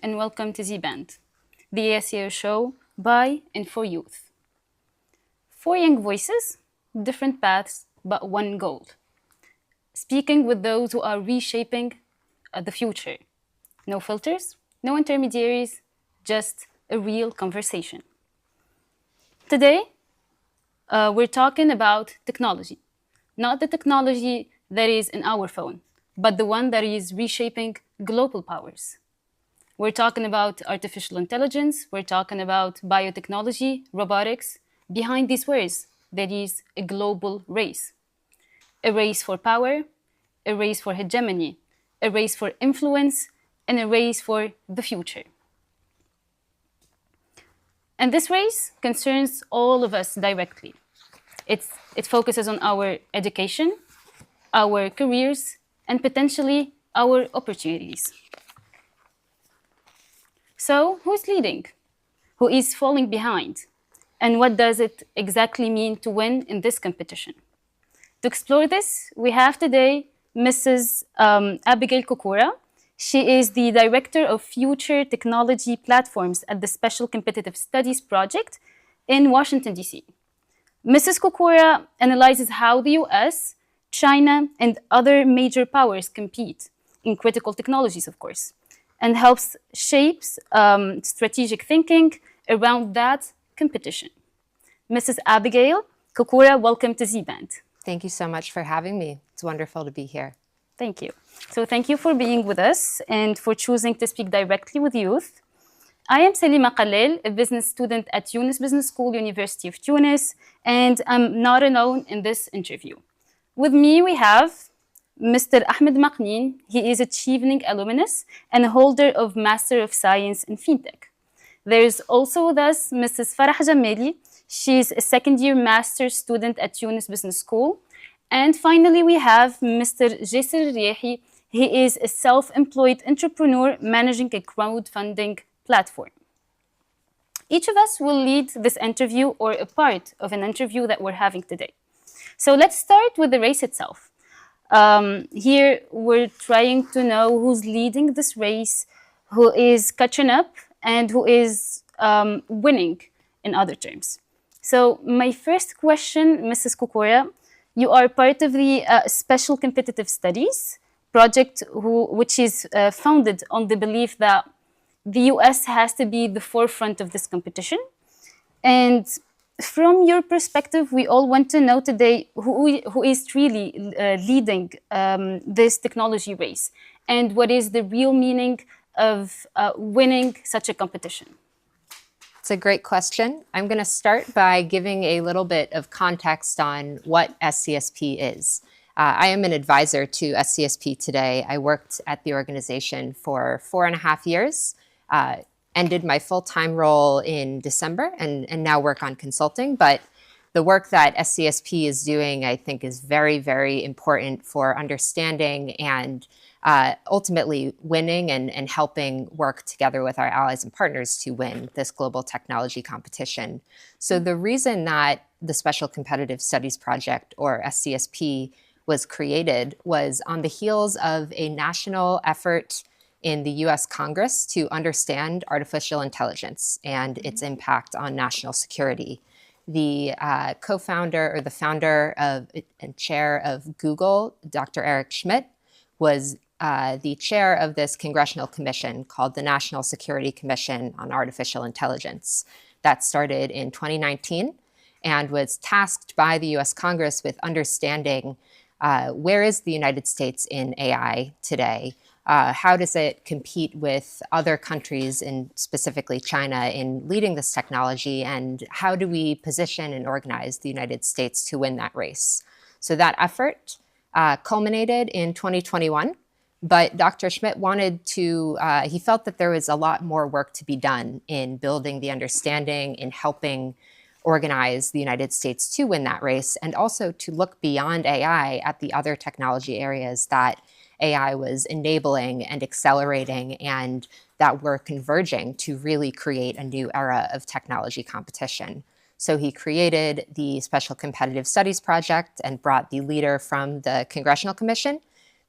and welcome to Z.Band, the ASEO show by and for youth. Four young voices, different paths, but one goal. Speaking with those who are reshaping the future. No filters, no intermediaries, just a real conversation. Today, we're talking about technology. Not the technology that is in our phone, but the one that is reshaping global powers. We're talking about artificial intelligence, we're talking about biotechnology, robotics. Behind these words, there is a global race. A race for power, a race for hegemony, a race for influence, and a race for the future. And this race concerns all of us directly. It focuses on our education, our careers, and potentially our opportunities. So, who's leading? Who is falling behind? And what does it exactly mean to win in this competition? To explore this, we have today Mrs. Abigail Kukura. She is the Director of Future Technology Platforms at the Special Competitive Studies Project in Washington, D.C. Mrs. Kukura analyzes how the US, China, and other major powers compete in critical technologies, of course, and helps shapes strategic thinking around that competition. Mrs. Abigail Kukura, welcome to Z.Band. Thank you so much for having me. It's wonderful to be here. Thank you. So thank you for being with us and for choosing to speak directly with youth. I am Salima Khalil, a business student at Tunis Business School, University of Tunis, and I'm not alone in this interview. With me, we have Mr. Ahmed Maqnin. He is a Chevening alumnus and a holder of Master of Science in FinTech. There's also with us Mrs. Farah Jameli. She's a second-year master's student at Tunis Business School. And finally, we have Mr. Jaser Riehi. He is a self-employed entrepreneur managing a crowdfunding platform. Each of us will lead this interview or a part of an interview that we're having today. So let's start with the race itself. Here, we're trying to know who's leading this race, who is catching up, and who is winning in other terms. So my first question, Mrs. Kukura, you are part of the Special Competitive Studies project, which is founded on the belief that the US has to be the forefront of this competition. And from your perspective, we all want to know today who is really leading this technology race and what is the real meaning of winning such a competition. It's a great question. I'm going to start by giving a little bit of context on what SCSP is. I am an advisor to SCSP today. I worked at the organization for 4.5 years, ended my full-time role in December, and now work on consulting. But the work that SCSP is doing, I think, is very, very important for understanding and ultimately winning and helping work together with our allies and partners to win this global technology competition. So the reason that the Special Competitive Studies Project, or SCSP, was created was on the heels of a national effort in the US Congress to understand artificial intelligence and its impact on national security. The co-founder or the founder of and chair of Google, Dr. Eric Schmidt, was the chair of this congressional commission called the National Security Commission on Artificial Intelligence that started in 2019 and was tasked by the US Congress with understanding where is the United States in AI today? How does it compete with other countries, and specifically China, in leading this technology? And how do we position and organize the United States to win that race? So that effort culminated in 2021. But Dr. Schmidt wanted to, he felt that there was a lot more work to be done in building the understanding, in helping organize the United States to win that race, and also to look beyond AI at the other technology areas that AI was enabling and accelerating and that were converging to really create a new era of technology competition. So he created the Special Competitive Studies Project and brought the leader from the Congressional Commission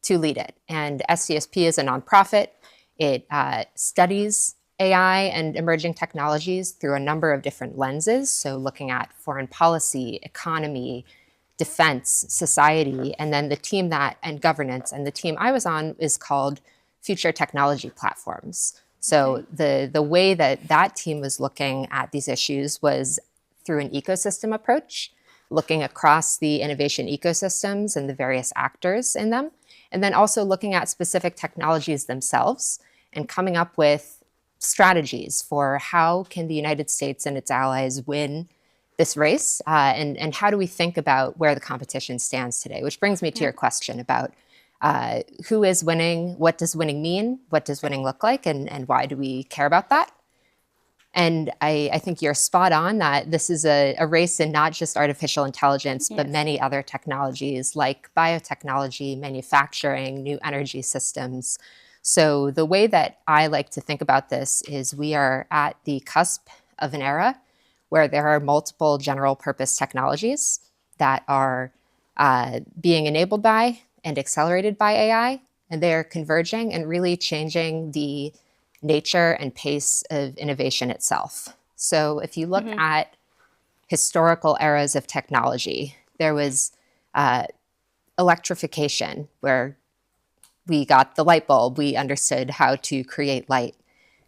to lead it. And SCSP is a nonprofit. It studies AI and emerging technologies through a number of different lenses. So looking at foreign policy, economy, defense, society, and then and governance. And the team I was on is called Future Technology Platforms. So the way that team was looking at these issues was through an ecosystem approach, looking across the innovation ecosystems and the various actors in them, and then also looking at specific technologies themselves and coming up with strategies for how can the United States and its allies win this race, and how do we think about where the competition stands today, which brings me to your question about who is winning, what does winning mean, what does winning look like, and why do we care about that? And I think you're spot on that this is a race in not just artificial intelligence, but many other technologies like biotechnology, manufacturing, new energy systems. So the way that I like to think about this is we are at the cusp of an era where there are multiple general purpose technologies that are being enabled by and accelerated by AI, and they're converging and really changing the nature and pace of innovation itself. So if you look at historical eras of technology, there was electrification, where we got the light bulb, we understood how to create light.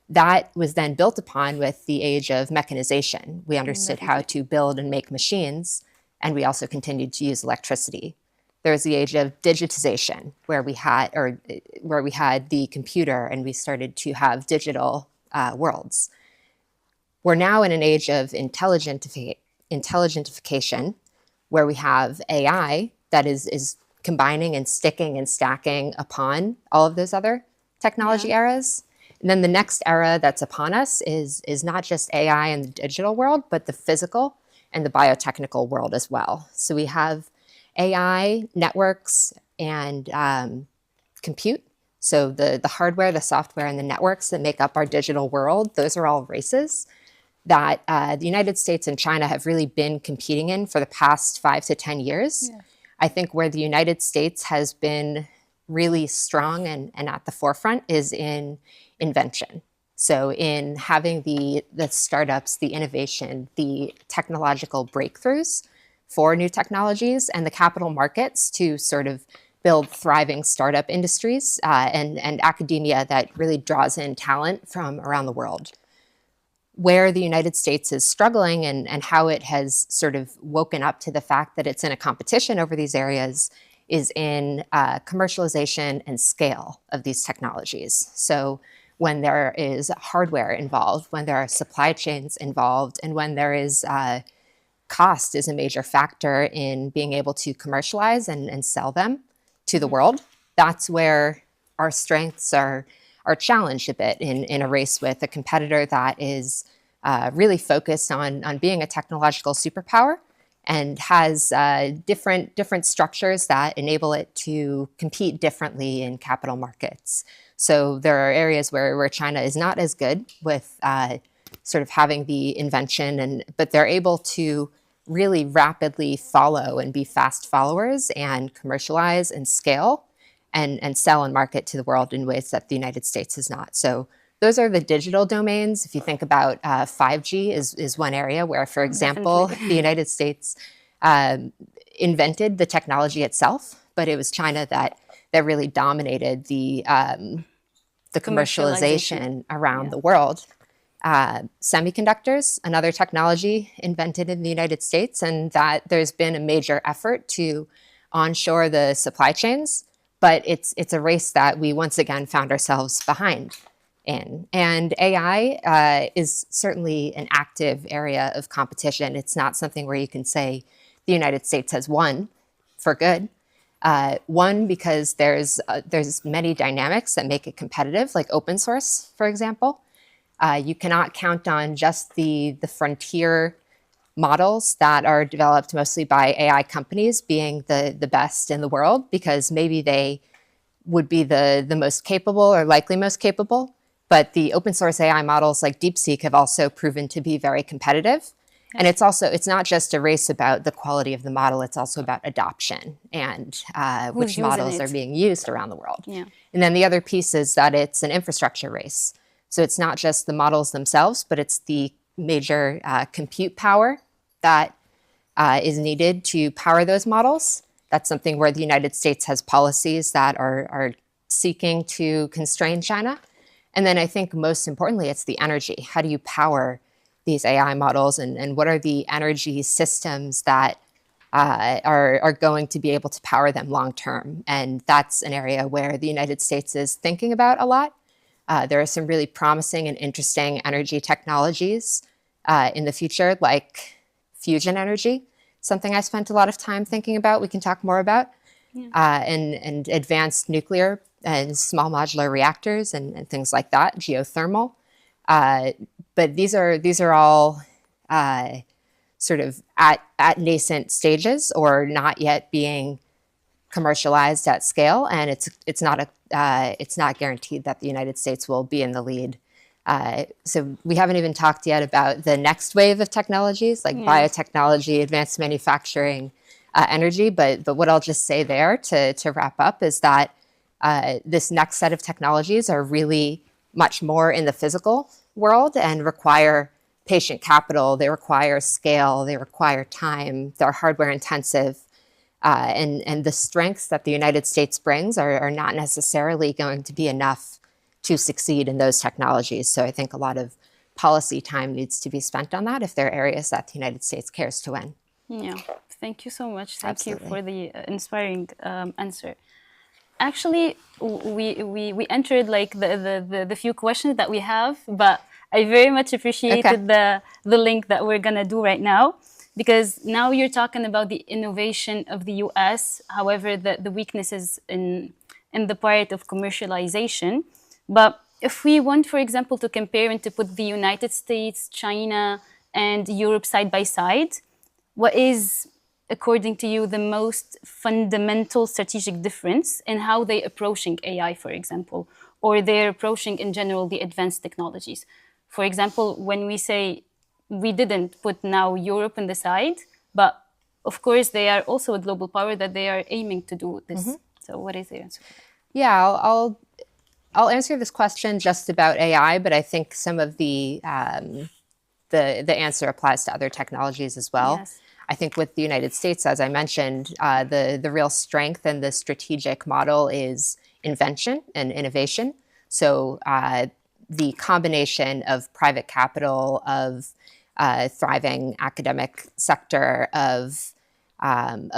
That was then built upon with the age of mechanization. We understood how to build and make machines, and we also continued to use electricity. There was the age of digitization, where we had the computer and we started to have digital worlds. We're now in an age of intelligentification, where we have AI that is combining and sticking and stacking upon all of those other technology eras. And then the next era that's upon us is not just AI in the digital world, but the physical and the biotechnical world as well. So we have AI, networks, and compute. So the hardware, the software, and the networks that make up our digital world, those are all races that the United States and China have really been competing in for the past 5 to 10 years. Yeah. I think where the United States has been really strong and at the forefront is in invention. So in having the startups, the innovation, the technological breakthroughs for new technologies and the capital markets to sort of build thriving startup industries and academia that really draws in talent from around the world. Where the United States is struggling and how it has sort of woken up to the fact that it's in a competition over these areas is in commercialization and scale of these technologies. So when there is hardware involved, when there are supply chains involved, and when there is cost is a major factor in being able to commercialize and sell them to the world, that's where our strengths are challenged a bit in a race with a competitor that is really focused on being a technological superpower and has different structures that enable it to compete differently in capital markets. So there are areas where China is not as good with sort of having the invention, but they're able to really rapidly follow and be fast followers and commercialize and scale and sell and market to the world in ways that the United States is not. So those are the digital domains. If you think about 5G is one area where, for example, the United States invented the technology itself, but it was China that really dominated the commercialization around the world. Semiconductors, another technology invented in the United States, and that there's been a major effort to onshore the supply chains, but it's a race that we once again found ourselves behind in. And AI is certainly an active area of competition. It's not something where you can say the United States has won for good. One, because there's many dynamics that make it competitive, like open source, for example. You cannot count on just the frontier models that are developed mostly by AI companies being the best in the world, because maybe they would be the most capable or likely most capable. But the open source AI models like DeepSeek have also proven to be very competitive. And it's not just a race about the quality of the model, it's also about adoption and which models are being used around the world. Yeah. And then the other piece is that it's an infrastructure race. So it's not just the models themselves, but it's the major compute power that is needed to power those models. That's something where the United States has policies that are seeking to constrain China. And then I think most importantly, it's the energy. How do you power these AI models, and what are the energy systems that are going to be able to power them long term? And that's an area where the United States is thinking about a lot. There are some really promising and interesting energy technologies in the future, like fusion energy, something I spent a lot of time thinking about. We can talk more about, and advanced nuclear and small modular reactors and things like that, geothermal. But these are all sort of at nascent stages or not yet being commercialized at scale, and it's not guaranteed that the United States will be in the lead. So we haven't even talked yet about the next wave of technologies like biotechnology, advanced manufacturing, energy. But what I'll just say there to wrap up is that this next set of technologies are really much more in the physical world and require patient capital. They require scale. They require time. They're hardware intensive. And the strengths that the United States brings are not necessarily going to be enough to succeed in those technologies. So I think a lot of policy time needs to be spent on that if there are areas that the United States cares to win. Yeah, thank you so much. Thank Absolutely. you for the inspiring answer. Actually, we entered like the few questions that we have, but I very much appreciated the link that we're gonna do right now, because now you're talking about the innovation of the US, however, the weaknesses in the part of commercialization. But if we want, for example, to compare and to put the United States, China, and Europe side by side, what is, according to you, the most fundamental strategic difference in how they're approaching AI, for example, or they're approaching in general the advanced technologies? For example, when we say we didn't put now Europe on the side, but of course they are also a global power that they are aiming to do this. So what is the answer? Yeah, I'll answer this question just about AI, but I think some of the answer applies to other technologies as well. Yes. I think with the United States, as I mentioned, the real strength and the strategic model is invention and innovation. So the combination of private capital, of thriving academic sector, of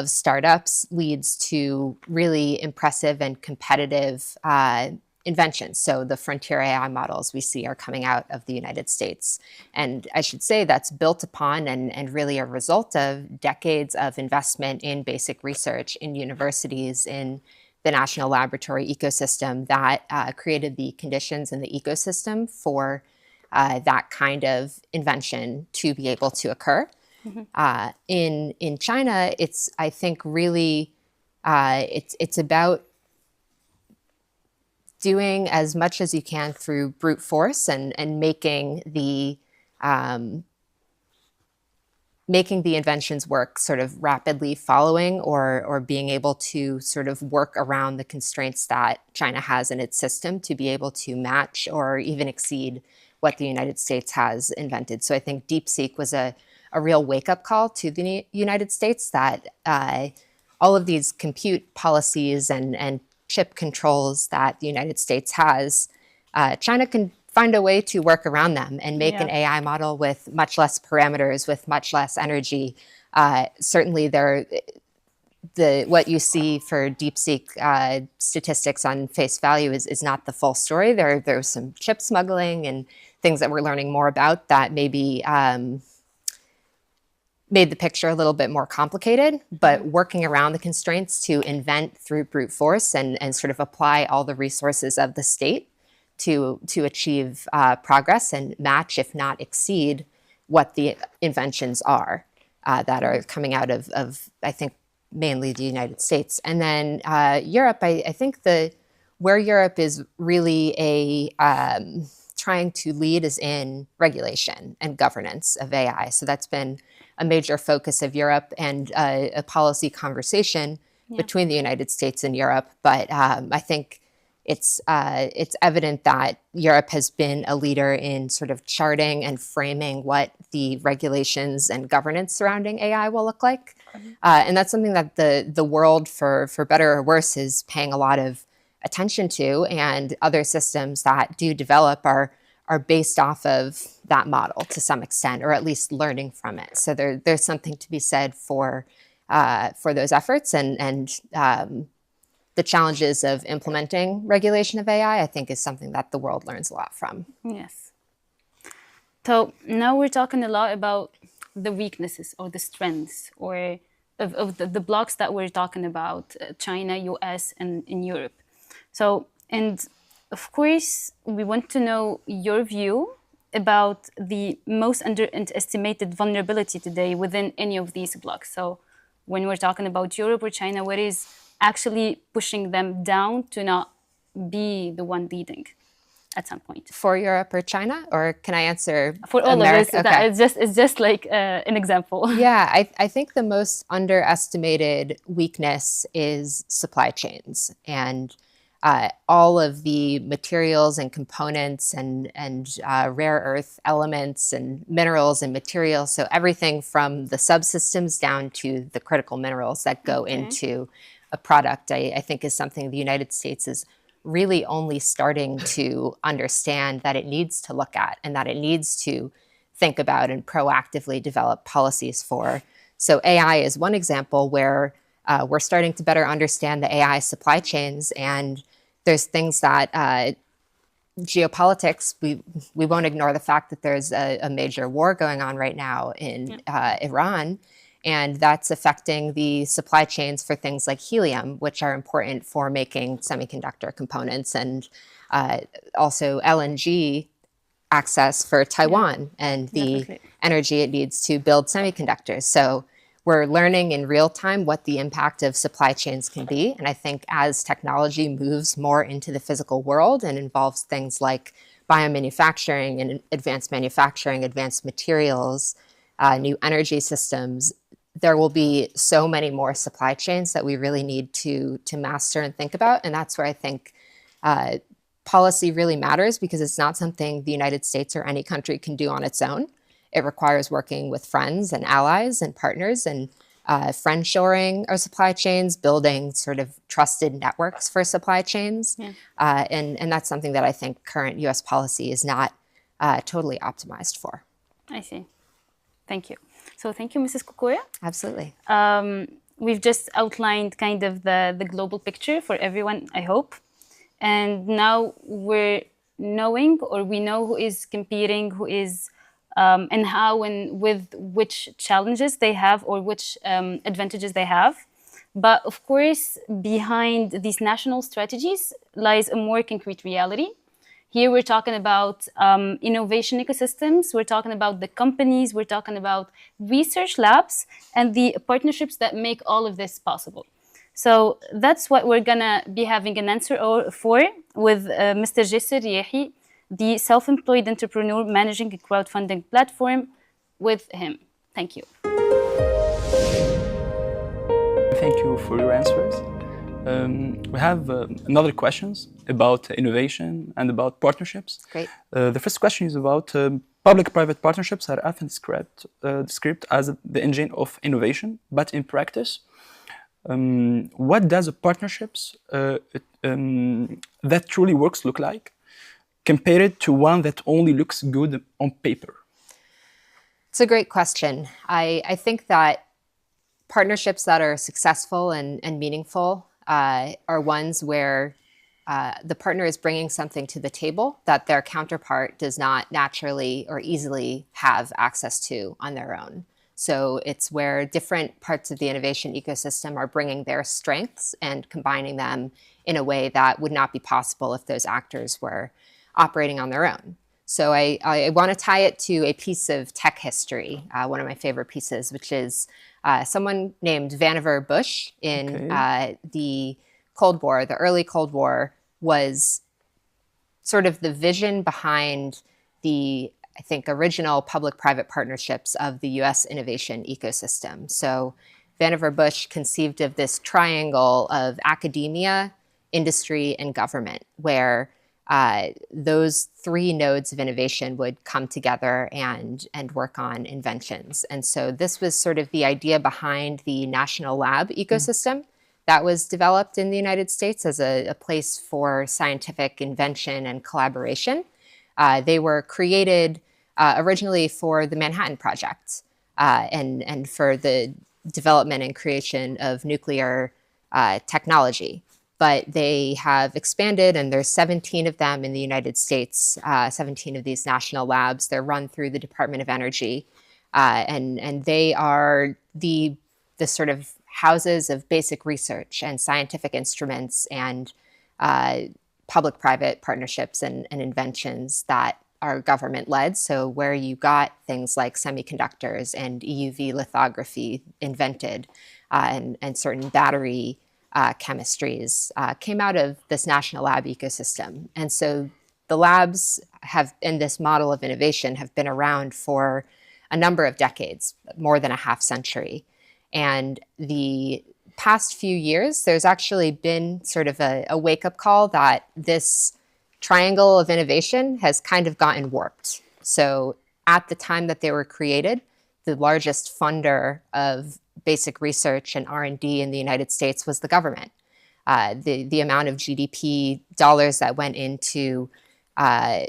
startups leads to really impressive and competitive inventions. So the frontier AI models we see are coming out of the United States. And I should say that's built upon and really a result of decades of investment in basic research in universities, in the national laboratory ecosystem that created the conditions in the ecosystem for that kind of invention to be able to occur. In China, it's, I think, really, it's about doing as much as you can through brute force and making the inventions work sort of rapidly following or being able to sort of work around the constraints that China has in its system to be able to match or even exceed what the United States has invented. So I think DeepSeek was a real wake-up call to the United States that all of these compute policies and chip controls that the United States has, China can find a way to work around them and make an AI model with much less parameters, with much less energy. Certainly, what you see for DeepSeek statistics on face value is not the full story. There's some chip smuggling and things that we're learning more about that maybe made the picture a little bit more complicated, but working around the constraints to invent through brute force and sort of apply all the resources of the state to achieve progress and match, if not exceed, what the inventions are that are coming out of I think, mainly the United States. And then Europe, I think where Europe is really trying to lead is in regulation and governance of AI. So that's been a major focus of Europe and a policy conversation between the United States and Europe. But I think it's evident that Europe has been a leader in sort of charting and framing what the regulations and governance surrounding AI will look like. And that's something that the world, for better or worse, is paying a lot of attention to, and other systems that do develop are based off of that model to some extent, or at least learning from it. So there's something to be said for those efforts, and the challenges of implementing regulation of AI, I think, is something that the world learns a lot from. Yes. So now we're talking a lot about the weaknesses or the strengths or of the blocks that we're talking about, China, US, and in Europe. So, and of course, we want to know your view about the most underestimated vulnerability today within any of these blocks. So when we're talking about Europe or China, what is actually pushing them down to not be the one leading at some point? For Europe or China, or can I answer for all America? of this? Okay. It's just like an example. Yeah, I think the most underestimated weakness is supply chains, and all of the materials and components and rare earth elements and minerals and materials. So everything from the subsystems down to the critical minerals that go into a product, I think is something the United States is really only starting to understand that it needs to look at, and that it needs to think about and proactively develop policies for. So AI is one example where we're starting to better understand the AI supply chains, and there's things that geopolitics, we won't ignore the fact that there's a major war going on right now in Iran, and that's affecting the supply chains for things like helium, which are important for making semiconductor components, and also LNG access for Taiwan and the energy it needs to build semiconductors. So we're learning in real time what the impact of supply chains can be. And I think as technology moves more into the physical world and involves things like biomanufacturing and advanced manufacturing, advanced materials, new energy systems, there will be so many more supply chains that we really need to master and think about. And that's where I think policy really matters, because it's not something the United States or any country can do on its own. It requires working with friends and allies and partners, and friend-shoring our supply chains, building sort of trusted networks for supply chains. And that's something that I think current US policy is not totally optimized for. I see. Thank you. So thank you, Mrs. Kukura. Absolutely. We've just outlined kind of the global picture for everyone, I hope. And now we're knowing, or we know who is competing, who is, and how and with which challenges they have, or which advantages they have. But of course, behind these national strategies lies a more concrete reality. Here we're talking about innovation ecosystems, we're talking about the companies, we're talking about research labs, and the partnerships that make all of this possible. So that's what we're gonna be having an answer for with Mr. Jisr Riehi, the self-employed entrepreneur managing a crowdfunding platform, with him. Thank you. Thank you for your answers. We have another questions about innovation and about partnerships. Great. The first question is about public-private partnerships are often described as the engine of innovation, but in practice, what does a partnerships that truly works look like, compared to one that only looks good on paper? It's a great question. I think that partnerships that are successful and meaningful are ones where the partner is bringing something to the table that their counterpart does not naturally or easily have access to on their own. So it's where different parts of the innovation ecosystem are bringing their strengths and combining them in a way that would not be possible if those actors were operating on their own. So I want to tie it to a piece of tech history, one of my favorite pieces, which is someone named Vannevar Bush in the Cold War, the early Cold War, was sort of the vision behind the, I think, original public-private partnerships of the US innovation ecosystem. So Vannevar Bush conceived of this triangle of academia, industry, and government, where those three nodes of innovation would come together and work on inventions. And so this was sort of the idea behind the national lab ecosystem that was developed in the United States as a place for scientific invention and collaboration. They were created originally for the Manhattan Project and for the development and creation of nuclear technology. But they have expanded, and there's 17 of them in the United States, 17 of these national labs. They're run through the Department of Energy, and they are the sort of houses of basic research and scientific instruments and public-private partnerships and inventions that are government-led. So where you got things like semiconductors and EUV lithography invented and certain battery chemistries came out of this national lab ecosystem. And so the labs have, in this model of innovation, have been around for a number of decades, more than a half century. And the past few years, there's actually been sort of a wake-up call that this triangle of innovation has kind of gotten warped. So at the time that they were created, the largest funder of basic research and R&D in the United States was the government. The amount of GDP dollars that went into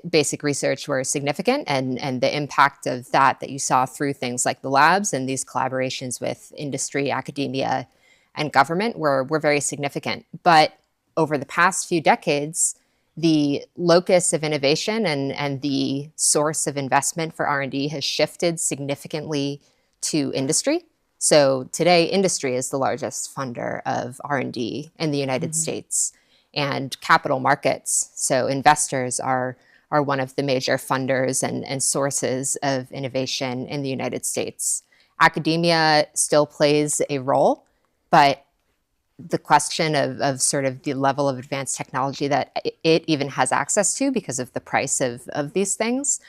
basic research were significant, and the impact of that you saw through things like the labs and these collaborations with industry, academia, and government were very significant. But over the past few decades, the locus of innovation and the source of investment for R&D has shifted significantly to industry. So today, industry is the largest funder of R&D in the United States, and capital markets, so investors are one of the major funders and sources of innovation in the United States. Academia still plays a role, but the question of sort of the level of advanced technology that it even has access to because of the price of these things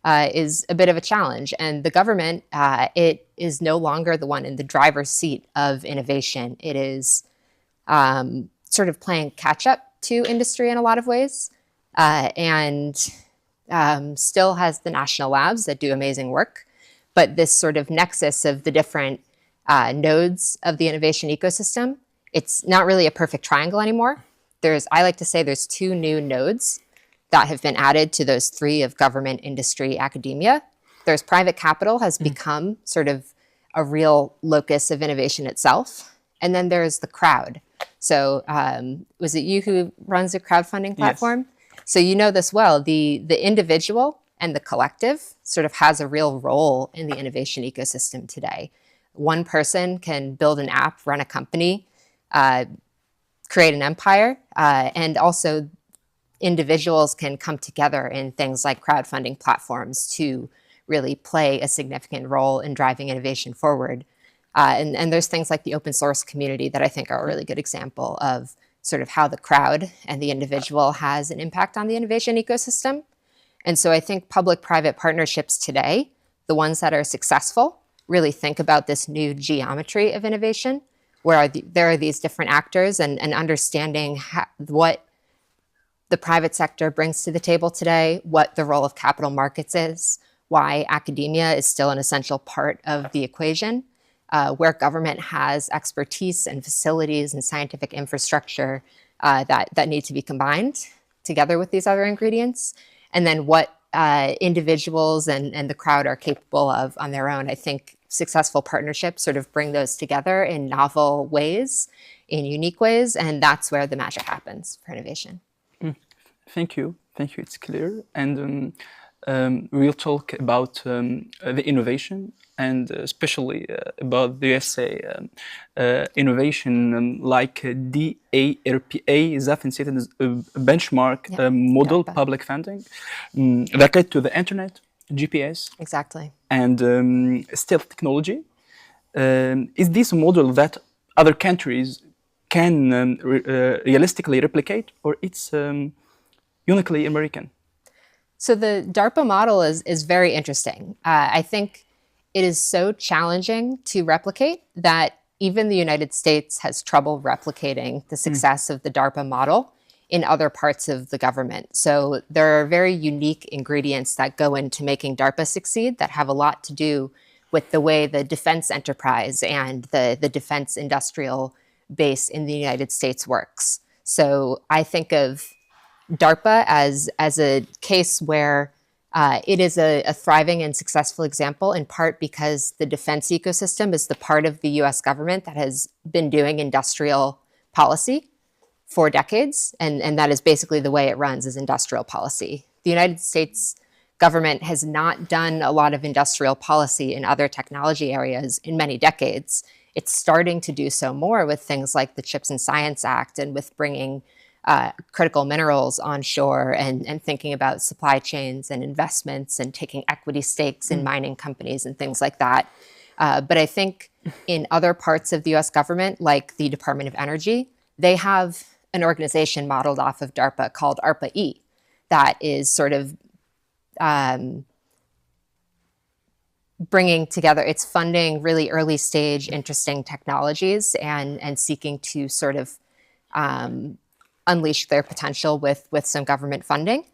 is a bit of a challenge. And the government, it is no longer the one in the driver's seat of innovation. It is sort of playing catch up to industry in a lot of ways, and still has the national labs that do amazing work. But this sort of nexus of the different nodes of the innovation ecosystem, it's not really a perfect triangle anymore. I like to say there's two new nodes that have been added to those three of government, industry, academia. There's private capital has become sort of a real locus of innovation itself. And then there's the crowd. So was it you who runs a crowdfunding platform? Yes. So you know this well. The individual and the collective sort of has a real role in the innovation ecosystem today. One person can build an app, run a company, create an empire, and also individuals can come together in things like crowdfunding platforms to really play a significant role in driving innovation forward. And there's things like the open source community that I think are a really good example of sort of how the crowd and the individual has an impact on the innovation ecosystem. And so I think public-private partnerships today, the ones that are successful, really think about this new geometry of innovation, where there are these different actors and understanding what the private sector brings to the table today, what the role of capital markets is, why academia is still an essential part of the equation, where government has expertise and facilities and scientific infrastructure that need to be combined together with these other ingredients, and then what individuals and the crowd are capable of on their own. I think successful partnerships sort of bring those together in novel ways, in unique ways, and that's where the magic happens for innovation. Thank you. It's clear. And we'll talk about the innovation, and especially about the USA innovation like DARPA, that is a benchmark model public funding that led to the internet, GPS. Exactly. And stealth technology. Is this a model that other countries can realistically replicate, or it's uniquely American? So the DARPA model is very interesting. I think it is so challenging to replicate that even the United States has trouble replicating the success of the DARPA model in other parts of the government. So there are very unique ingredients that go into making DARPA succeed that have a lot to do with the way the defense enterprise and the defense industrial base in the United States works. So I think of DARPA as a case where it is a thriving and successful example, in part because the defense ecosystem is the part of the US government that has been doing industrial policy for decades, and that is basically the way it runs, is industrial policy. The United States government has not done a lot of industrial policy in other technology areas in many decades. It's starting to do so more with things like the Chips and Science Act and with bringing critical minerals onshore and thinking about supply chains and investments and taking equity stakes in mining companies and things like that. But I think in other parts of the US government, like the Department of Energy, they have an organization modeled off of DARPA called ARPA-E that is sort of bringing together, it's funding really early stage, interesting technologies and seeking to sort of unleash their potential with some government funding.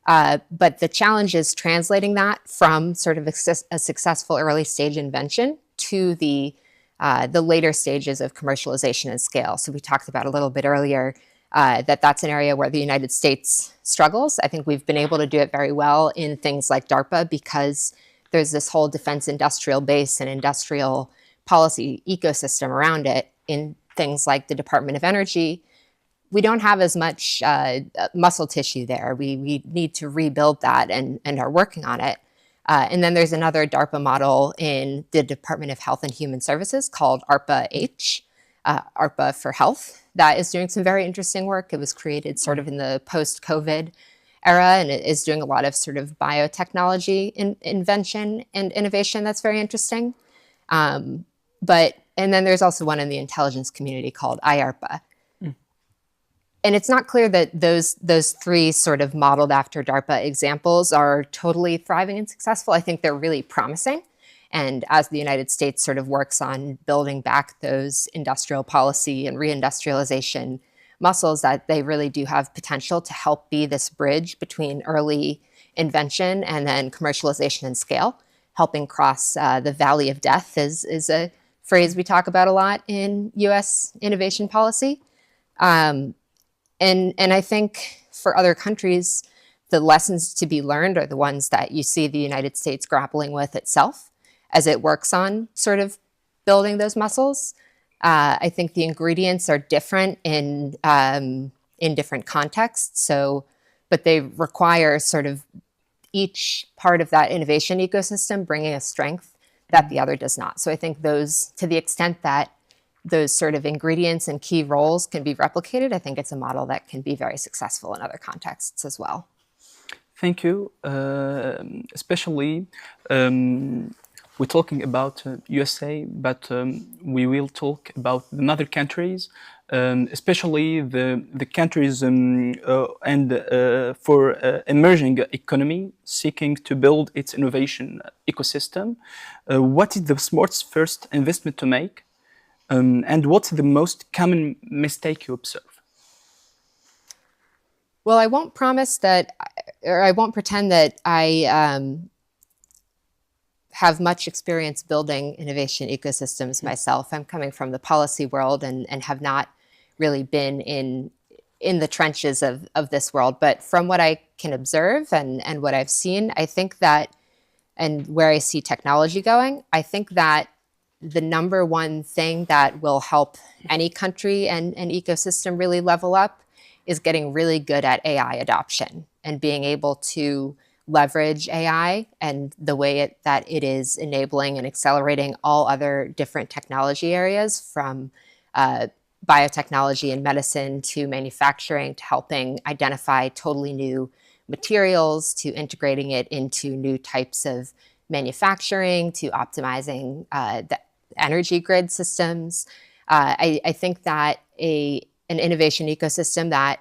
But the challenge is translating that from sort of a successful early stage invention to the later stages of commercialization and scale. So we talked about a little bit earlier that's an area where the United States struggles. I think we've been able to do it very well in things like DARPA because there's this whole defense industrial base and industrial policy ecosystem around it. In things like the Department of Energy, we don't have as much muscle tissue there. We need to rebuild that and are working on it. And then there's another DARPA model in the Department of Health and Human Services called ARPA-H, ARPA for Health, that is doing some very interesting work. It was created sort of in the post-COVID era, and it is doing a lot of sort of biotechnology invention and innovation that's very interesting. And then there's also one in the intelligence community called IARPA. And it's not clear that those three sort of modeled after DARPA examples are totally thriving and successful. I think they're really promising. And as the United States sort of works on building back those industrial policy and reindustrialization muscles, that they really do have potential to help be this bridge between early invention and then commercialization and scale. Helping cross the valley of death is a phrase we talk about a lot in US innovation policy. And I think for other countries, the lessons to be learned are the ones that you see the United States grappling with itself as it works on sort of building those muscles. I think the ingredients are different in different contexts. But they require sort of each part of that innovation ecosystem bringing a strength that the other does not. So I think those, to the extent that those sort of ingredients and key roles can be replicated, I think it's a model that can be very successful in other contexts as well. Thank you. Especially, we're talking about USA, but we will talk about other countries, especially the countries for emerging economy seeking to build its innovation ecosystem. What is the smartest first investment to make? And what's the most common mistake you observe? Well, I won't promise that, or I won't pretend that I have much experience building innovation ecosystems myself. I'm coming from the policy world and have not really been in the trenches of this world. But from what I can observe and what I've seen, I think that, and where I see technology going, I think that the number one thing that will help any country and ecosystem really level up is getting really good at AI adoption and being able to leverage AI and the way that it is enabling and accelerating all other different technology areas, from biotechnology and medicine to manufacturing, to helping identify totally new materials, to integrating it into new types of manufacturing, to optimizing the energy grid systems. I think that an innovation ecosystem that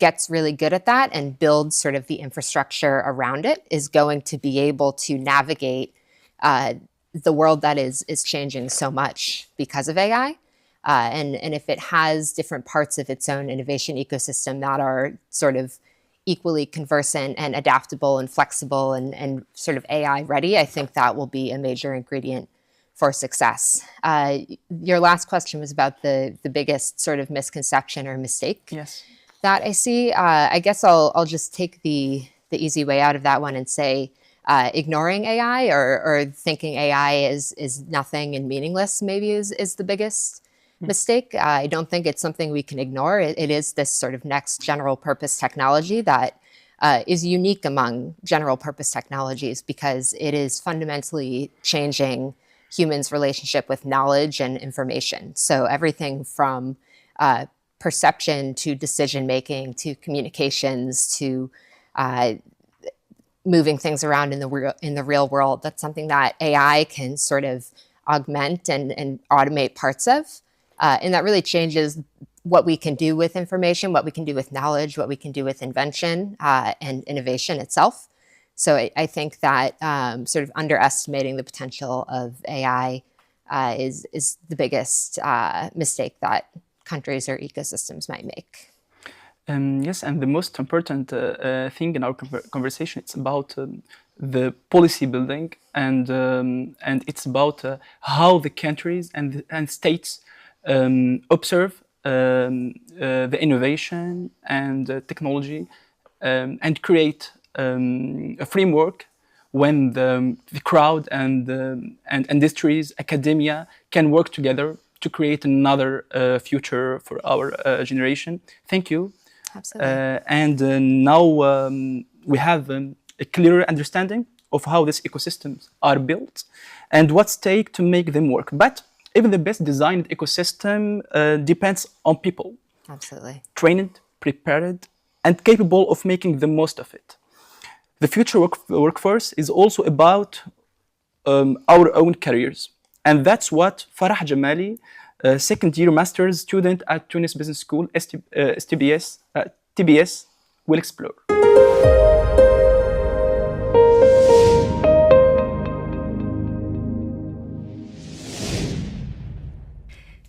gets really good at that and builds sort of the infrastructure around it is going to be able to navigate the world that is changing so much because of AI. And if it has different parts of its own innovation ecosystem that are sort of equally conversant and adaptable and flexible and sort of AI ready, I think that will be a major ingredient for success. Your last question was about the biggest sort of misconception or mistake. Yes. That I see. I guess I'll just take the easy way out of that one and say ignoring AI or thinking AI is nothing and meaningless maybe is the biggest mistake. I don't think it's something we can ignore. It is this sort of next general purpose technology that is unique among general purpose technologies because it is fundamentally changing humans' relationship with knowledge and information. So everything from perception to decision-making to communications to moving things around in the real world. That's something that AI can sort of augment and automate parts of. And that really changes what we can do with information, what we can do with knowledge, what we can do with invention and innovation itself. So I think that sort of underestimating the potential of AI is the biggest mistake that countries or ecosystems might make. Yes, and the most important thing in our conversation, it's about the policy building, and it's about how the countries and states observe the innovation and technology and create a framework when the crowd and industries, academia can work together to create another future for our generation. Thank you. Absolutely. And now we have a clearer understanding of how these ecosystems are built and what's take to make them work. But even the best designed ecosystem depends on people. Absolutely. Trained, prepared, and capable of making the most of it. The future workforce is also about our own careers. And that's what Farah Jamali, second-year master's student at Tunis Business School, TBS, will explore.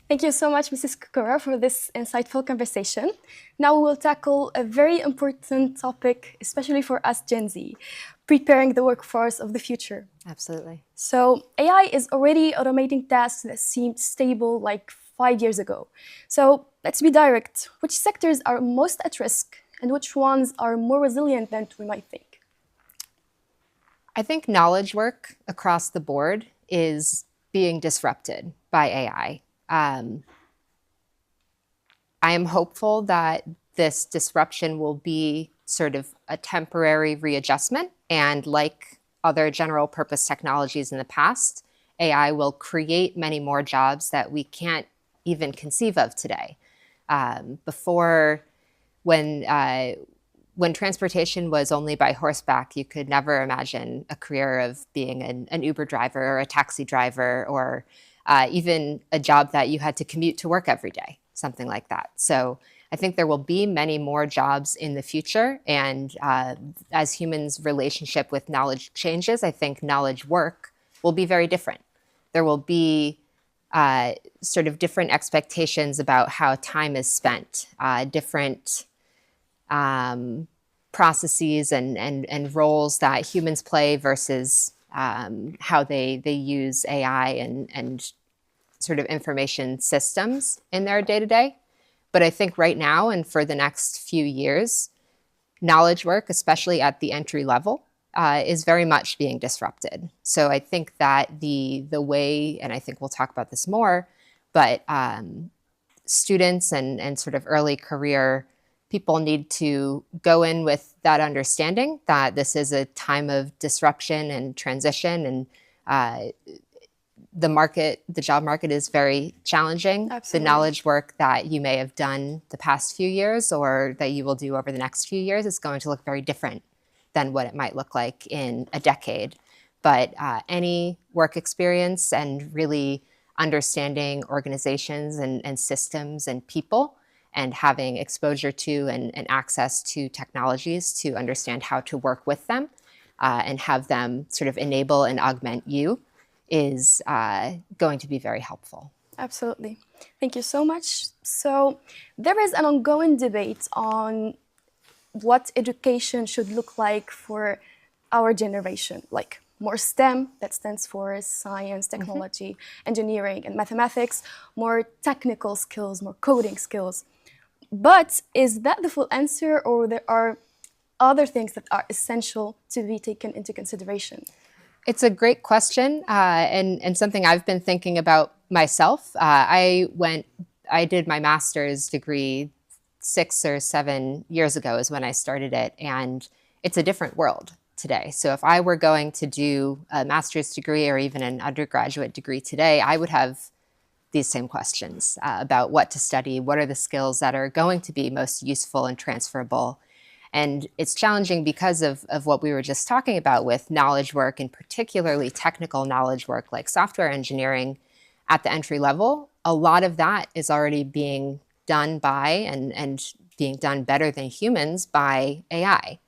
Thank you so much, Mrs. Kukura, for this insightful conversation. Now we will tackle a very important topic, especially for us Gen Z, preparing the workforce of the future. Absolutely. So AI is already automating tasks that seemed stable like 5 years ago. So let's be direct. Which sectors are most at risk and which ones are more resilient than we might think? I think knowledge work across the board is being disrupted by AI. I am hopeful that this disruption will be sort of a temporary readjustment, and like other general purpose technologies in the past, AI will create many more jobs that we can't even conceive of today. Before, when transportation was only by horseback, you could never imagine a career of being an Uber driver or a taxi driver or even a job that you had to commute to work every day, something like that. So I think there will be many more jobs in the future. And as humans' relationship with knowledge changes, I think knowledge work will be very different. There will be sort of different expectations about how time is spent, different processes and roles that humans play versus how they use AI and sort of information systems in their day-to-day. But I think right now and for the next few years, knowledge work, especially at the entry level, is very much being disrupted. So I think that the way, and I think we'll talk about this more, but students and sort of early career people need to go in with that understanding that this is a time of disruption and transition, and the job market is very challenging. Absolutely. The knowledge work that you may have done the past few years or that you will do over the next few years is going to look very different than what it might look like in a decade. But any work experience and really understanding organizations and systems and people and having exposure to and access to technologies to understand how to work with them and have them sort of enable and augment you is going to be very helpful. Absolutely. Thank you so much. So there is an ongoing debate on what education should look like for our generation, like more STEM, that stands for science, technology, engineering, and mathematics, more technical skills, more coding skills. But is that the full answer, or there are other things that are essential to be taken into consideration? It's a great question and something I've been thinking about myself. I did my master's degree 6 or 7 years ago is when I started it, and it's a different world today. So if I were going to do a master's degree or even an undergraduate degree today, I would have these same questions about what to study, what are the skills that are going to be most useful and transferable. And it's challenging because of what we were just talking about with knowledge work, and particularly technical knowledge work like software engineering at the entry level. A lot of that is already being done by and being done better than humans by AI.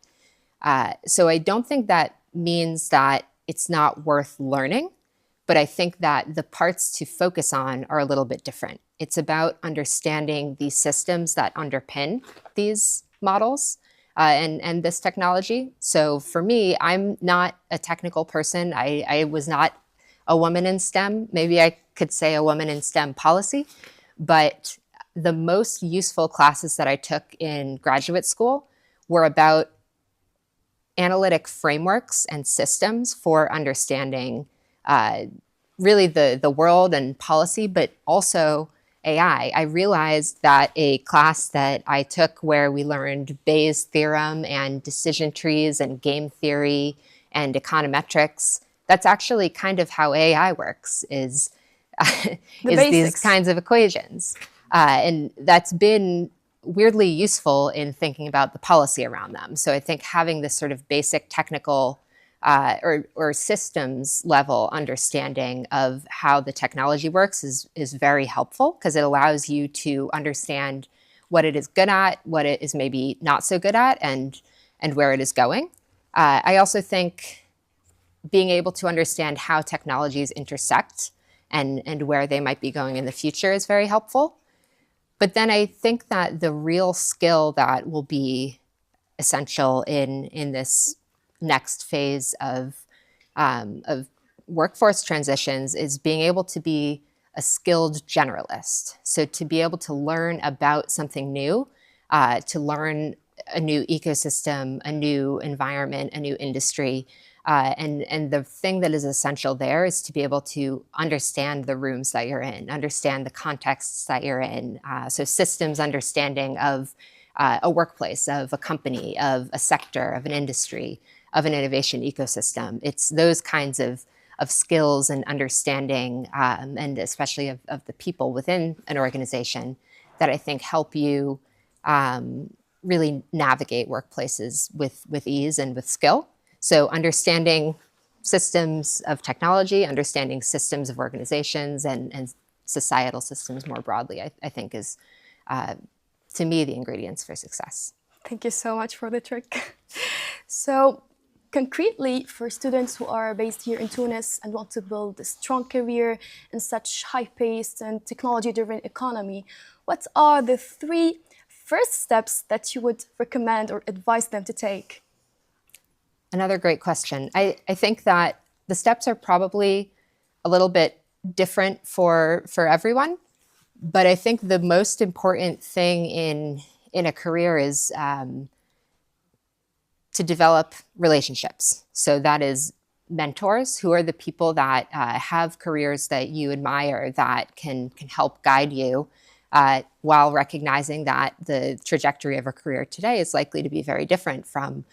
So I don't think that means that it's not worth learning, but I think that the parts to focus on are a little bit different. It's about understanding the systems that underpin these models and this technology. So for me, I'm not a technical person. I was not a woman in STEM. Maybe I could say a woman in STEM policy, but the most useful classes that I took in graduate school were about analytic frameworks and systems for understanding really the world and policy, but also AI. I realized that a class that I took where we learned Bayes' theorem and decision trees and game theory and econometrics, that's actually kind of how AI works, is these kinds of equations. And that's been weirdly useful in thinking about the policy around them. So I think having this sort of basic technical or systems level understanding of how the technology works is very helpful, because it allows you to understand what it is good at, what it is maybe not so good at, and where it is going. I also think being able to understand how technologies intersect and where they might be going in the future is very helpful. But then I think that the real skill that will be essential in this next phase of workforce transitions is being able to be a skilled generalist. So to be able to learn about something new, to learn a new ecosystem, a new environment, a new industry. And the thing that is essential there is to be able to understand the rooms that you're in, understand the contexts that you're in. So systems understanding of a workplace, of a company, of a sector, of an industry, of an innovation ecosystem. It's those kinds of skills and understanding, and especially of the people within an organization, that I think help you really navigate workplaces with ease and with skill. So understanding systems of technology, understanding systems of organizations, and societal systems more broadly, I think is, to me, the ingredients for success. Thank you so much for the trick. So concretely, for students who are based here in Tunis and want to build a strong career in such high-paced and technology-driven economy, what are the 3 first steps that you would recommend or advise them to take? Another great question. I think that the steps are probably a little bit different for everyone, but I think the most important thing in a career is to develop relationships. So that is mentors, who are the people that have careers that you admire, that can help guide you, while recognizing that the trajectory of a career today is likely to be very different from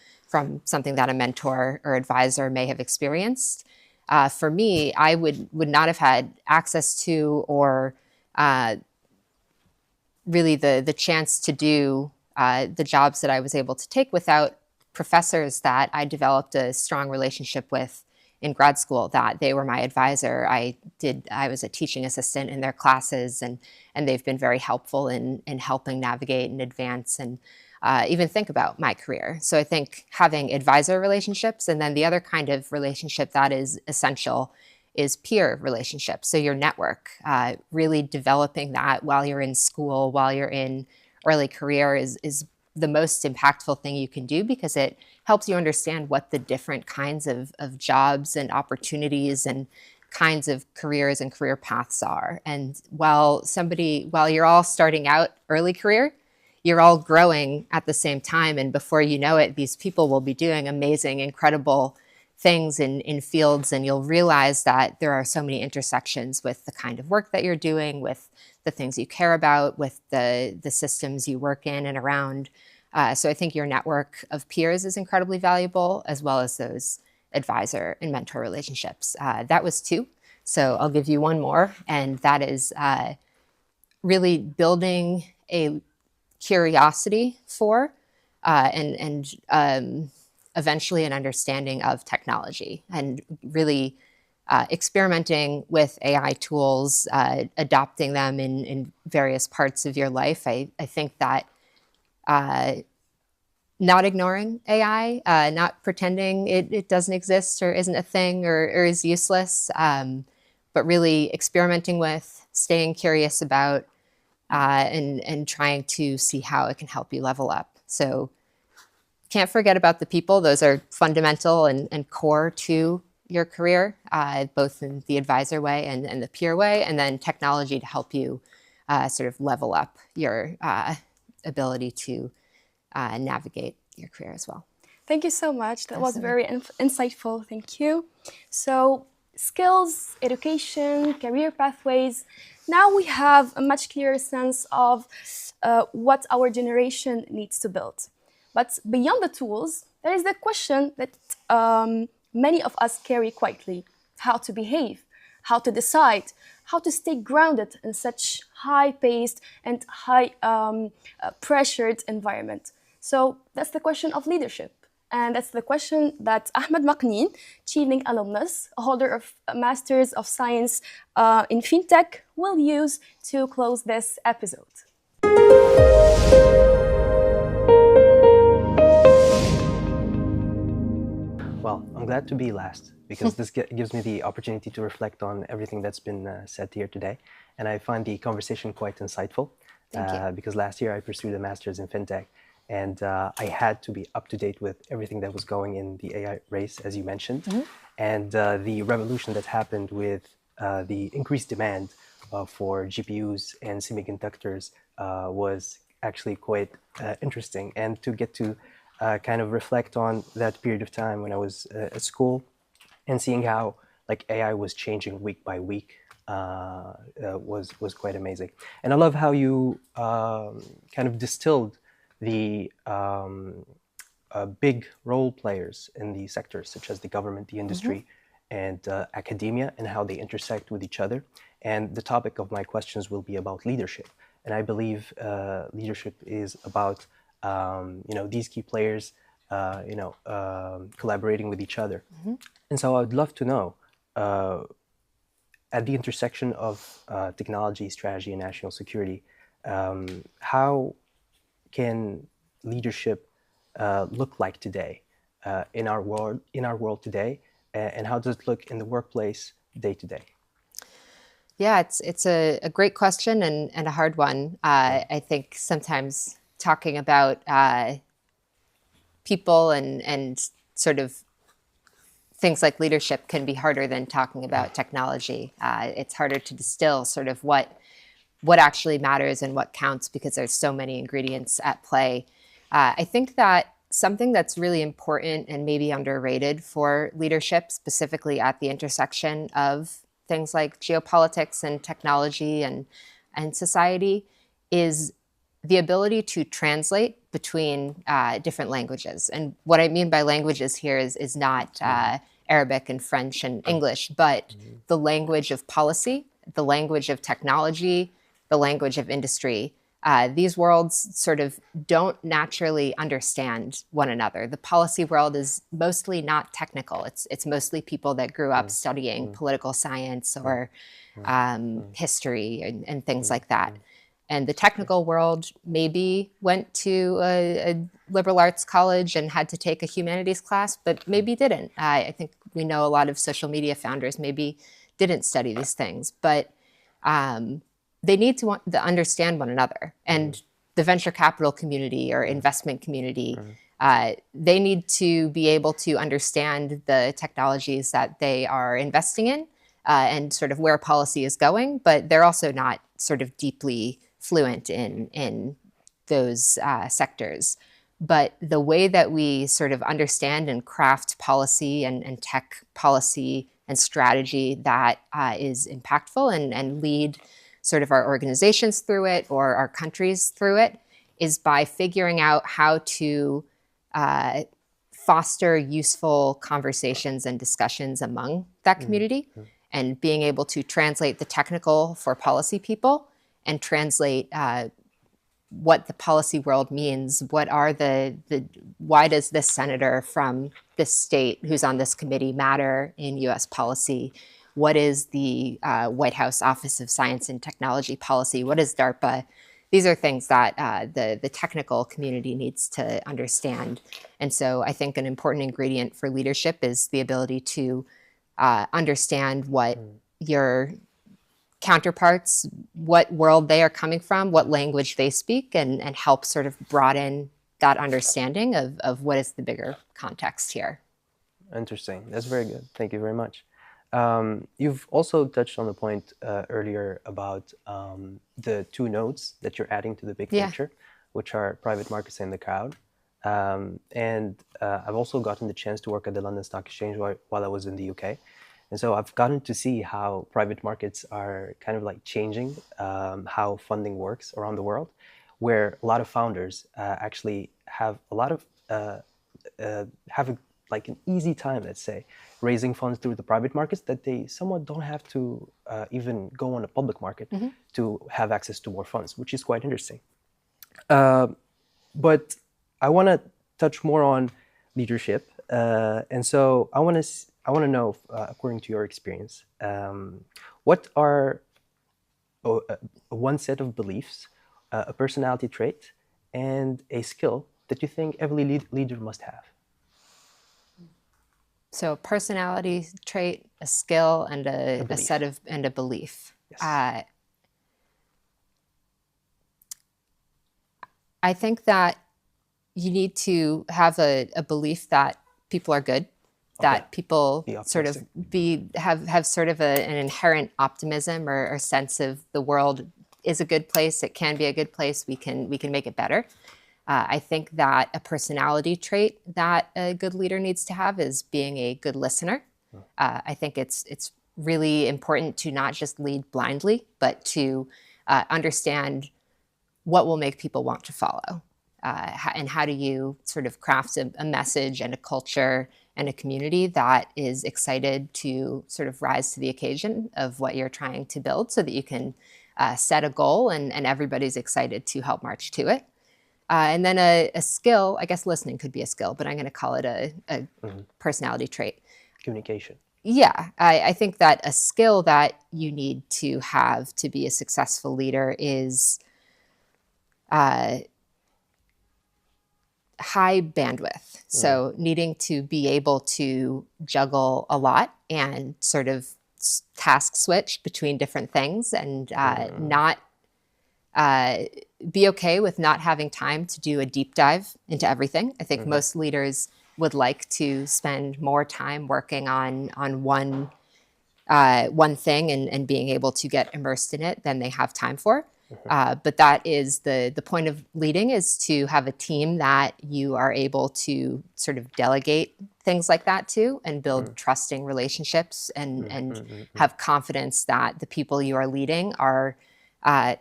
something that a mentor or advisor may have experienced. For me, I would not have had access to or really the chance to do the jobs that I was able to take without professors that I developed a strong relationship with in grad school that they were my advisor. I was a teaching assistant in their classes, and they've been very helpful in helping navigate and advance and even think about my career. So I think having advisor relationships, and then the other kind of relationship that is essential is peer relationships. So your network, really developing that while you're in school, while you're in early career is the most impactful thing you can do, because it helps you understand what the different kinds of jobs and opportunities and kinds of careers and career paths are. And while you're all starting out early career, you're all growing at the same time. And before you know it, these people will be doing amazing, incredible things in fields, and you'll realize that there are so many intersections with the kind of work that you're doing, with the things you care about, with the systems you work in and around. So I think your network of peers is incredibly valuable, as well as those advisor and mentor relationships. That was 2. So I'll give you one more, and that is really building a curiosity for and eventually an understanding of technology, and really experimenting with AI tools, adopting them in various parts of your life. I think that not ignoring AI, not pretending it doesn't exist or isn't a thing or is useless, but really experimenting with, staying curious about, and trying to see how it can help you level up. So can't forget about the people. Those are fundamental and core to your career, both in the advisor way and the peer way, and then technology to help you sort of level up your ability to navigate your career as well. Thank you so much. That was very insightful. Thank you. So skills, education, career pathways. Now we have a much clearer sense of what our generation needs to build. But beyond the tools, there is the question that many of us carry quietly: how to behave, how to decide, how to stay grounded in such high-paced and high-pressured environment. So that's the question of leadership. And that's the question that Ahmed Maqnin, Chevening alumnus, a holder of a Master's of Science in FinTech, will use to close this episode. Well, I'm glad to be last, because this gives me the opportunity to reflect on everything that's been said here today. And I find the conversation quite insightful, because last year I pursued a master's in FinTech, and I had to be up to date with everything that was going in the AI race, as you mentioned. And the revolution that happened with the increased demand for GPUs and semiconductors was actually quite interesting. And to get to kind of reflect on that period of time when I was at school, and seeing how like AI was changing week by week was quite amazing. And I love how you kind of distilled the big role players in the sectors, such as the government, the industry, and academia, and how they intersect with each other. And the topic of my questions will be about leadership. And I believe leadership is about these key players, collaborating with each other. And so I'd love to know, at the intersection of technology, strategy, and national security, how can leadership look like today in our world today, and how does it look in the workplace day to day? Yeah, it's a great question and a hard one. I think sometimes talking about people and sort of things like leadership can be harder than talking about technology. It's harder to distill sort of what actually matters and what counts, because there's so many ingredients at play. I think that something that's really important and maybe underrated for leadership, specifically at the intersection of things like geopolitics and technology and society, is the ability to translate between different languages. And what I mean by languages here is not Arabic and French and English, but the language of policy, the language of technology, the language of industry, These worlds sort of don't naturally understand one another. The policy world is mostly not technical. It's mostly people that grew up studying political science or history and things like that. And the technical world maybe went to a liberal arts college and had to take a humanities class, but maybe didn't. I think we know a lot of social media founders maybe didn't study these things, but they need to want to understand one another. And the venture capital community or investment community, they need to be able to understand the technologies that they are investing in and sort of where policy is going, but they're also not sort of deeply fluent in those sectors. But the way that we sort of understand and craft policy and tech policy and strategy that is impactful and lead sort of our organizations through it or our countries through it is by figuring out how to foster useful conversations and discussions among that community and being able to translate the technical for policy people and translate what the policy world means. What are why does this senator from this state who's on this committee matter in US policy? What is the White House Office of Science and Technology policy? What is DARPA? These are things that the technical community needs to understand. And so I think an important ingredient for leadership is the ability to understand what your counterparts, what world they are coming from, what language they speak, and help sort of broaden that understanding of what is the bigger context here. Interesting. That's very good. Thank you very much. You've also touched on the point earlier about the two nodes that you're adding to the big picture, which are private markets and the crowd. And I've also gotten the chance to work at the London Stock Exchange while I was in the UK. And so I've gotten to see how private markets are kind of like changing how funding works around the world, where a lot of founders actually have a lot of, like an easy time, let's say, raising funds through the private markets that they somewhat don't have to even go on a public market to have access to more funds, which is quite interesting. But I want to touch more on leadership. And so I want to know, according to your experience, what are one set of beliefs, a personality trait, and a skill that you think every leader must have? So personality trait, a skill, and a set of and a belief. Yes. I think that you need to have a belief that people are good, that people sort of have sort of an inherent optimism or sense of the world is a good place. It can be a good place. We can make it better. I think that a personality trait that a good leader needs to have is being a good listener. I think it's really important to not just lead blindly, but to understand what will make people want to follow. And how do you sort of craft a message and a culture and a community that is excited to sort of rise to the occasion of what you're trying to build so that you can set a goal and everybody's excited to help march to it. And then a skill, I guess listening could be a skill, but I'm going to call it a personality trait. Communication. Yeah, I think that a skill that you need to have to be a successful leader is high bandwidth. So needing to be able to juggle a lot and sort of task switch between different things and not be okay with not having time to do a deep dive into everything. I think most leaders would like to spend more time working on one thing and being able to get immersed in it than they have time for. But that is the point of leading, is to have a team that you are able to sort of delegate things like that to and build trusting relationships and have confidence that the people you are leading are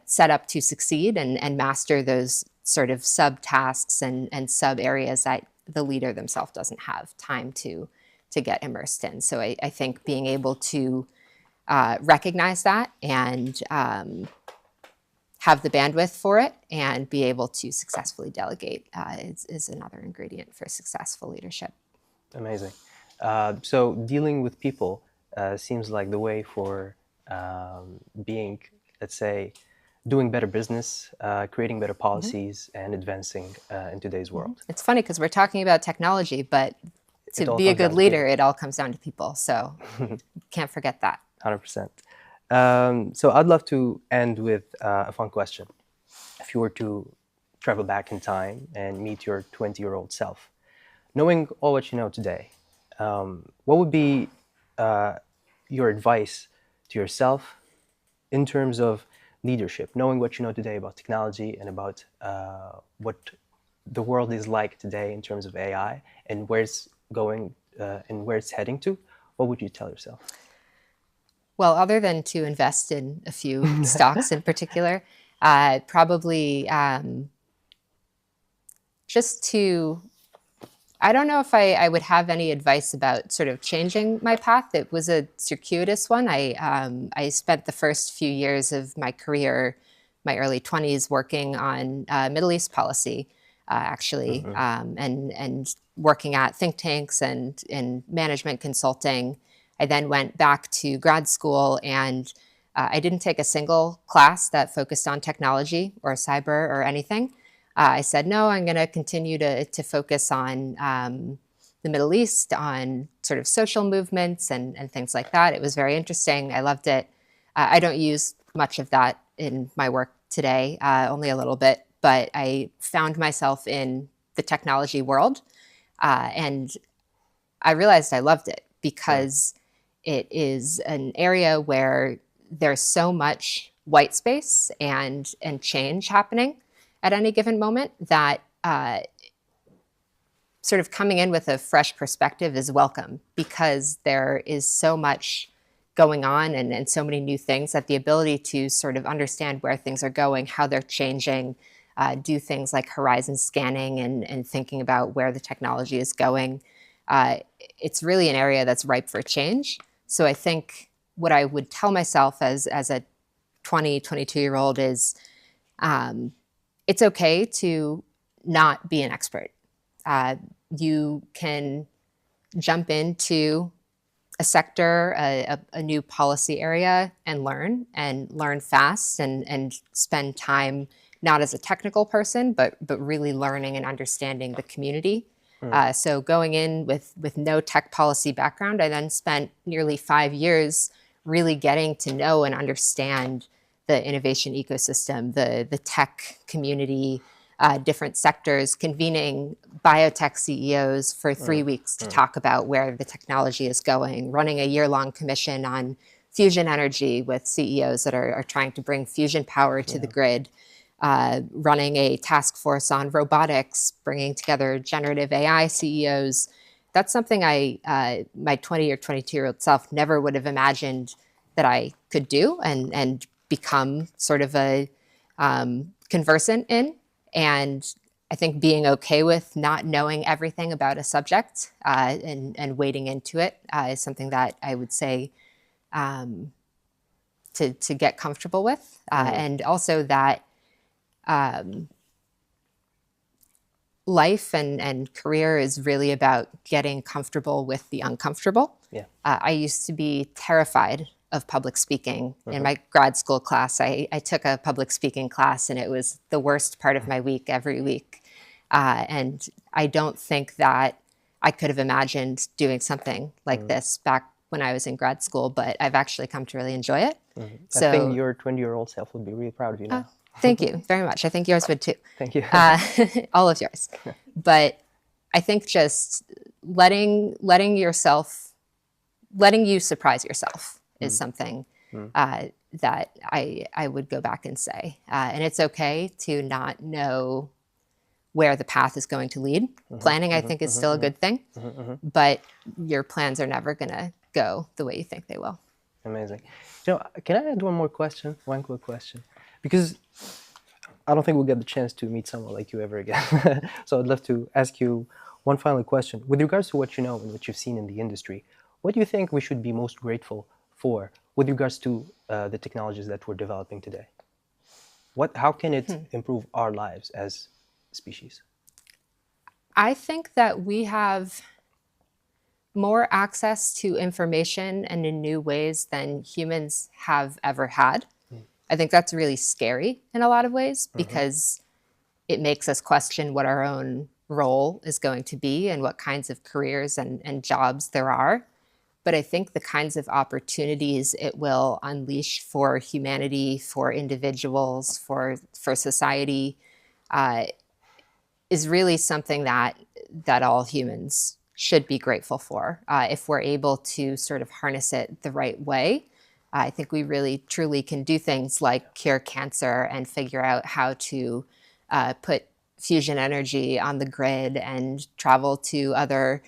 set up to succeed and master those sort of sub-tasks and sub-areas that the leader themselves doesn't have time to get immersed in. So I think being able to recognize that and have the bandwidth for it and be able to successfully delegate is another ingredient for successful leadership. Amazing. So dealing with people seems like the way for being, let's say, doing better business, creating better policies, and advancing in today's world. It's funny because we're talking about technology, but to be a good leader, it all comes down to people. So can't forget that. 100%. So I'd love to end with a fun question. If you were to travel back in time and meet your 20-year-old self, knowing all what you know today, what would be your advice to yourself in terms of leadership, knowing what you know today about technology and about what the world is like today in terms of AI and where it's going and where it's heading to? What would you tell yourself? Well, other than to invest in a few stocks in particular, probably just to, I don't know if I would have any advice about sort of changing my path. It was a circuitous one. I spent the first few years of my career, my early 20s, working on Middle East policy, actually, and working at think tanks and in management consulting. I then went back to grad school, and I didn't take a single class that focused on technology or cyber or anything. I said, no, I'm going to continue to focus on the Middle East, on sort of social movements and things like that. It was very interesting. I loved it. I don't use much of that in my work today, only a little bit, but I found myself in the technology world, and I realized I loved it because it is an area where there's so much white space and change happening at any given moment that sort of coming in with a fresh perspective is welcome, because there is so much going on and so many new things that the ability to sort of understand where things are going, how they're changing, do things like horizon scanning and thinking about where the technology is going. It's really an area that's ripe for change. So I think what I would tell myself as a 22-year-old is it's okay to not be an expert. You can jump into a sector, a new policy area, and learn fast and spend time not as a technical person, but really learning and understanding the community. So going in with no tech policy background, I then spent nearly 5 years really getting to know and understand the innovation ecosystem, the tech community, different sectors, convening biotech CEOs for 3 weeks to talk about where the technology is going, running a year-long commission on fusion energy with CEOs that are trying to bring fusion power to the grid, running a task force on robotics, bringing together generative AI CEOs. That's something my 20 or 22-year-old self never would have imagined that I could do and become sort of a conversant in. And I think being okay with not knowing everything about a subject and wading into it is something that I would say to get comfortable with. And also that life and career is really about getting comfortable with the uncomfortable. Yeah. I used to be terrified of public speaking. In my grad school class, I took a public speaking class, and it was the worst part of my week every week. And I don't think that I could have imagined doing something like this back when I was in grad school, but I've actually come to really enjoy it. So, I think your 20-year-old self would be really proud of you now. Thank you very much. I think yours would too. Thank you. All of yours. But I think just letting you surprise yourself is something that I would go back and say. And it's okay to not know where the path is going to lead. Planning, I think, is still a good thing, but your plans are never going to go the way you think they will. Amazing. Can I add one quick question? Because I don't think we'll get the chance to meet someone like you ever again. So I'd love to ask you one final question. With regards to what you know and what you've seen in the industry, what do you think we should be most grateful for with regards to the technologies that we're developing today? How can it improve our lives as a species? I think that we have more access to information and in new ways than humans have ever had. I think that's really scary in a lot of ways because it makes us question what our own role is going to be and what kinds of careers and jobs there are. But I think the kinds of opportunities it will unleash for humanity, for individuals, for society, is really something that all humans should be grateful for. If we're able to sort of harness it the right way, I think we really truly can do things like cure cancer and figure out how to put fusion energy on the grid and travel to other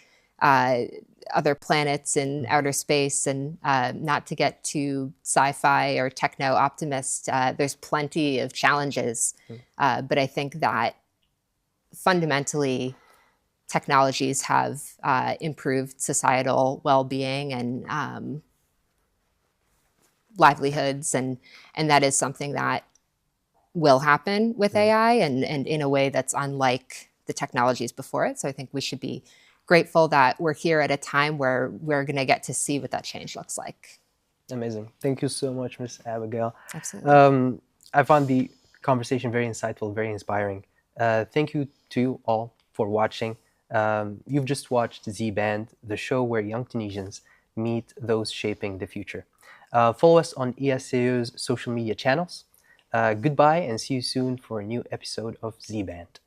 planets in outer space. And not to get too sci-fi or techno-optimist, there's plenty of challenges. But I think that fundamentally, technologies have improved societal well-being and livelihoods, and that is something that will happen with AI and in a way that's unlike the technologies before it. So I think we should be grateful that we're here at a time where we're going to get to see what that change looks like. Amazing. Thank you so much, Ms. Abigail. Absolutely. I found the conversation very insightful, very inspiring. Thank you to you all for watching. You've just watched Z.Band, the show where young Tunisians meet those shaping the future. Follow us on ESCE's social media channels. Goodbye and see you soon for a new episode of Z.Band.